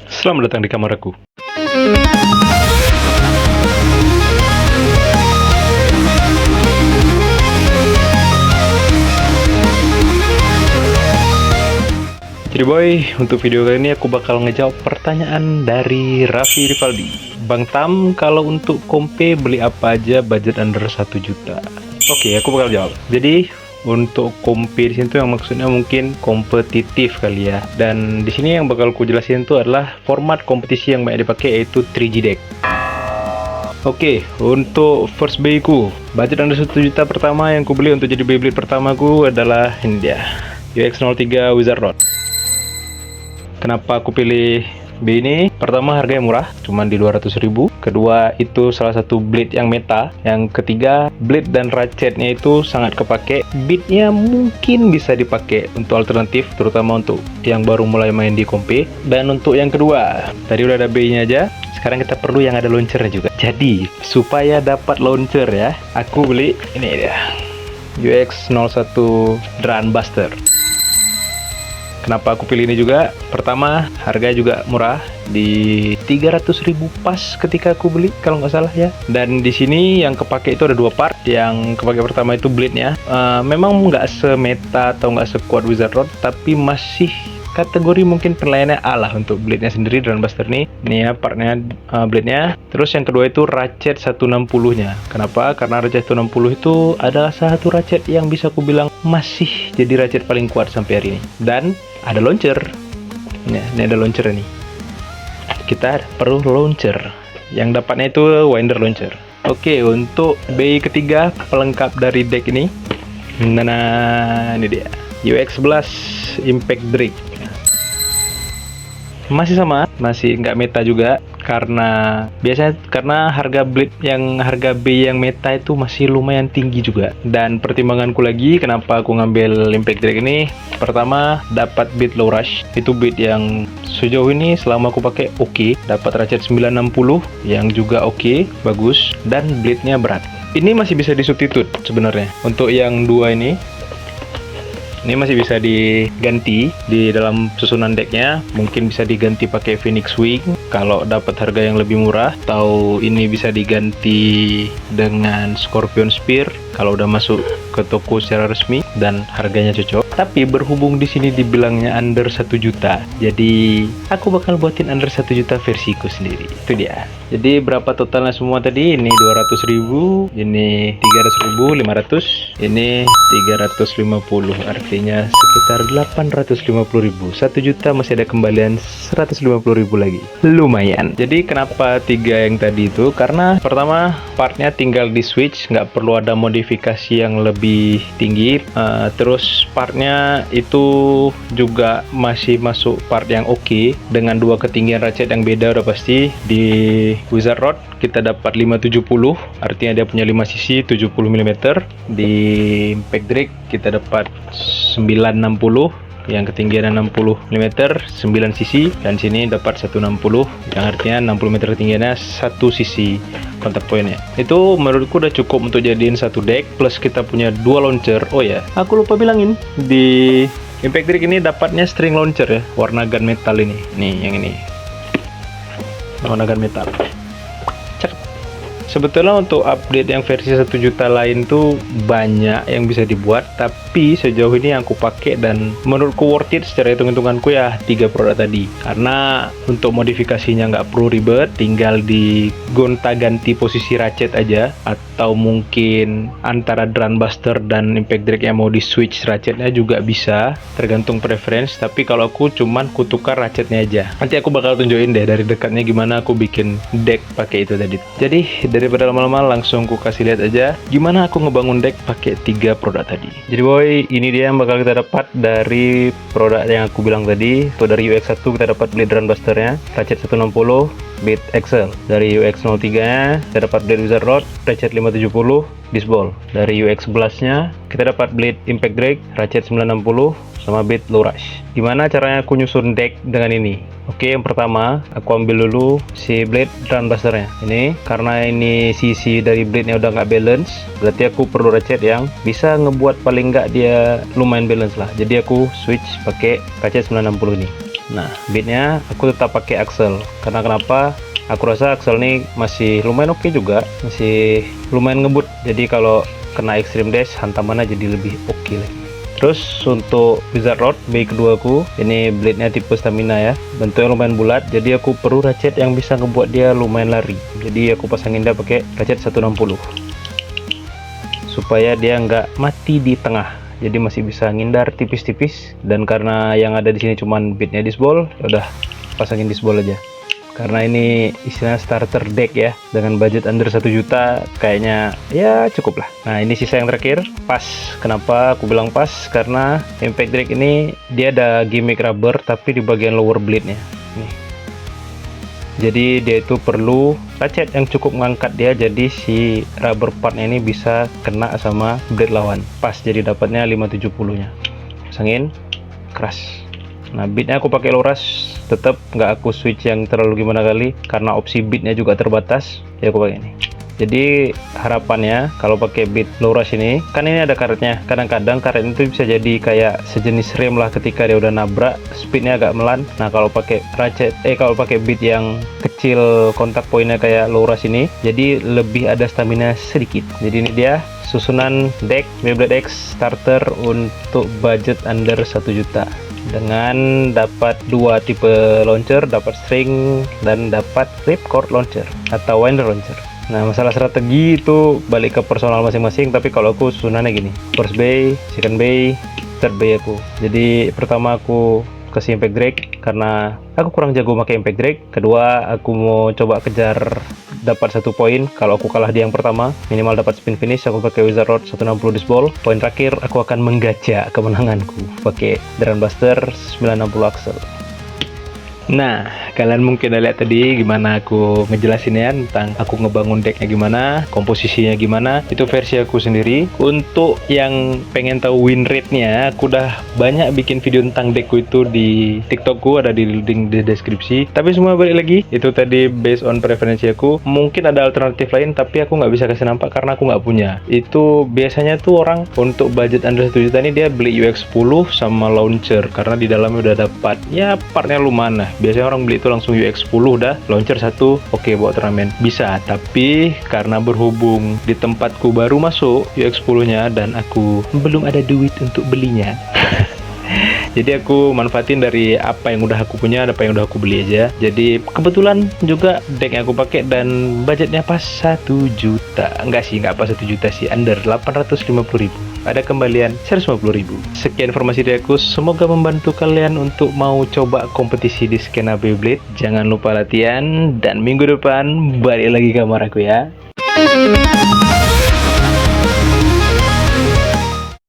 Selamat datang di kamar aku. Jadi boy, untuk video kali ini aku bakal ngejawab pertanyaan dari Raffi Rivaldi. Bang Tam, kalau untuk kompe beli apa aja budget under 1 juta? Oke, aku bakal jawab. Jadi untuk kompe di sini tuh yang maksudnya mungkin kompetitif kali ya. Dan di sini yang bakal ku jelasin itu adalah format kompetisi yang banyak dipakai, yaitu 3G deck. Oke, untuk first buy ku, budget under 1 juta pertama yang ku beli untuk jadi Beyblade pertamaku adalah ini dia, UX03 Wizard Rod. Kenapa aku pilih B ini? Pertama, harganya murah, cuma di 200.000. Kedua, itu salah satu blade yang meta. Yang ketiga, blade dan ratchetnya itu sangat kepake. Beatnya mungkin bisa dipakai untuk alternatif, terutama untuk yang baru mulai main di kompe. Dan untuk yang kedua, tadi udah ada B nya aja, sekarang kita perlu yang ada launchernya juga. Jadi supaya dapat launcher ya, aku beli ini dia, UX01 Drone Buster. Kenapa aku pilih ini juga? Pertama, harganya juga murah, di 300.000 pas ketika aku beli kalau nggak salah ya. Dan di sini yang kepake itu ada dua part. Yang kepake pertama itu blade-nya. Memang nggak semeta atau nggak sekuat Wizard Rod, tapi masih kategori mungkin penilaiannya A lah untuk blade-nya sendiri Drone Buster nih. Ini ya partnya, blade-nya. Terus yang kedua itu ratchet 160-nya. Kenapa? Karena ratchet 160 itu adalah salah satu ratchet yang bisa aku bilang masih jadi ratchet paling kuat sampai hari ini. Dan ada launcher. Ini ada launcher nih. Kita perlu launcher. Yang dapatnya itu winder launcher. Oke, untuk BI ketiga pelengkap dari deck ini. Nah, ini dia. UX11 Impact Drake. Masih sama, masih nggak meta juga, karena harga blade yang harga B yang meta itu masih lumayan tinggi juga. Dan pertimbanganku lagi kenapa aku ngambil Impact Drake ini, pertama dapat beat low rush, itu beat yang sejauh ini selama aku pakai oke. Dapat ratchet 960 yang juga oke, bagus, dan blade-nya berat. Ini masih bisa disubstitute sebenarnya. Untuk yang dua ini masih bisa diganti di dalam susunan decknya. Mungkin bisa diganti pakai Phoenix Wing kalau dapat harga yang lebih murah, atau ini bisa diganti dengan Scorpion Spear kalau udah masuk ke toko secara resmi dan harganya cocok. Tapi berhubung di sini dibilangnya under 1 juta, jadi aku bakal buatin under 1 juta versiku sendiri. Itu dia. Jadi berapa totalnya semua tadi? Ini 200.000, ini 300.500, ini 350. Artinya sekitar 850.000. 1 juta masih ada kembalian 150.000 lagi. Lumayan. Jadi kenapa 3 yang tadi itu? Karena pertama partnya tinggal di switch, nggak perlu ada modifikasi yang lebih tinggi. Terus partnya itu juga masih masuk part yang oke, dengan dua ketinggian ratchet yang beda udah pasti. Di Wizard Rod kita dapat 570, artinya dia punya 5 cc 70 mm. Di Impact Drake kita dapat 960 yang ketinggian 60 mm 9 cc, dan sini dapat 160 yang artinya 60 meter ketinggiannya 1 cc contact pointnya. Itu menurutku udah cukup untuk jadiin satu deck, plus kita punya dua launcher. Oh ya, aku lupa bilangin, di Impact Drake ini dapatnya string launcher ya, warna gunmetal ini. Nih yang ini, warna gunmetal. Sebetulnya untuk update yang versi 1 juta lain tuh banyak yang bisa dibuat, tapi sejauh ini yang aku pakai dan menurutku worth it secara hitung-hitunganku ya 3 produk tadi. Karena untuk modifikasinya nggak perlu ribet, tinggal digonta-ganti posisi ratchet aja, atau mungkin antara Drone Buster dan Impact Drake yang mau di switch ratchetnya juga bisa, tergantung preference. Tapi kalau aku cuman kutukar ratchetnya aja. Nanti aku bakal tunjukin deh dari dekatnya gimana aku bikin deck pakai itu tadi. Jadi daripada lama-lama, langsung ku kasih lihat aja gimana aku ngebangun deck pakai 3 produk tadi. Jadi boy, ini dia yang bakal kita dapat dari produk yang aku bilang tadi. Tuh, dari UX1 kita dapat blade Drone Buster-nya, ratchet 160, beat Excel. Dari UX03 nya kita dapat blade Wizard Rod, ratchet 570, Disball. Dari UX11 nya kita dapat blade Impact Drake, ratchet 960 sama beat low rush. Gimana caranya aku nyusun deck dengan ini? Oke, yang pertama aku ambil dulu si blade Drone Buster-nya. Ini karena ini sisi dari blade-nya udah nggak balance, berarti aku perlu ratchet yang bisa ngebuat paling nggak dia lumayan balance lah. Jadi aku switch pakai ratchet 960 ini. Nah, beatnya aku tetap pakai Axel. Karena kenapa? Aku rasa Axel ini masih lumayan oke juga, masih lumayan ngebut. Jadi kalau kena extreme dash, hantamannya jadi lebih oke lagi. Terus untuk Wizard Rod B kedua aku, ini blade-nya tipe stamina ya. Bentuknya lumayan bulat, jadi aku perlu ratchet yang bisa ngebuat dia lumayan lari. Jadi aku pasangin dia pakai ratchet 160 supaya dia nggak mati di tengah. Jadi masih bisa ngindar tipis-tipis. Dan karena yang ada di sini cuman beatnya disball, udah pasangin disball aja. Karena ini istilahnya starter deck ya, dengan budget under 1 juta kayaknya ya cukup lah. Nah, ini sisa yang terakhir, pas. Kenapa aku bilang pas? Karena Impact Drake ini dia ada gimmick rubber tapi di bagian lower blade-nya nih. Jadi dia itu perlu ratchet yang cukup mengangkat dia, jadi si rubber partnya ini bisa kena sama blade lawan. Pas, jadi dapatnya 570 nya. Pasangin, keras. Nah, beatnya aku pakai low rush, tetap nggak aku switch yang terlalu gimana kali karena opsi beatnya juga terbatas. Ya aku pakai ini. Jadi harapannya kalau pakai beat low rush ini, kan ini ada karetnya. Kadang-kadang karet itu bisa jadi kayak sejenis rem lah ketika dia udah nabrak, speednya agak melan. Nah, kalau pakai ratchet, kalau pakai beat yang kecil kontak poinnya kayak low rush ini, jadi lebih ada stamina sedikit. Jadi ini dia susunan deck Beyblade X starter untuk budget under 1 juta. Dengan dapat 2 tipe launcher, dapat string dan dapat ripcord launcher atau winder launcher. Nah, masalah strategi itu balik ke personal masing-masing, tapi kalau aku susunannya gini: first bay, second bay, third bay aku. Jadi pertama aku kasih Impact Drake karena aku kurang jago pakai Impact Drake. Kedua, aku mau coba kejar dapat 1 poin. Kalau aku kalah di yang pertama, minimal dapat spin finish, aku pakai Wizard Rod 160 disball. Poin terakhir aku akan menggacha kemenanganku pakai Drum Buster 960 Axel. Nah, kalian mungkin udah lihat tadi gimana aku ngejelasin ya tentang aku ngebangun decknya gimana, komposisinya gimana. Itu versi aku sendiri. Untuk yang pengen tahu win rate-nya, aku udah banyak bikin video tentang deckku itu di TikTokku, ada di link di deskripsi. Tapi semua balik lagi, itu tadi based on preferensi aku. Mungkin ada alternatif lain, tapi aku nggak bisa kasih nampak karena aku nggak punya. Itu biasanya tuh orang untuk budget under 1 juta ini dia beli UX10 sama launcher, karena di dalamnya udah dapat ya partnya lumayan lah. Biasanya orang beli itu langsung UX10 udah, launcher 1, oke buat turnamen. Bisa, tapi karena berhubung di tempatku baru masuk UX10 nya dan aku belum ada duit untuk belinya. Jadi aku manfaatin dari apa yang udah aku punya, apa yang udah aku beli aja. Jadi kebetulan juga deck yang aku pakai dan budgetnya pas 1 juta. Enggak sih, enggak pas 1 juta sih, under 850.000. Ada kembalian 150.000. Sekian informasi dari aku, semoga membantu kalian untuk mau coba kompetisi di skena Beyblade. Jangan lupa latihan dan minggu depan balik lagi kamar aku ya.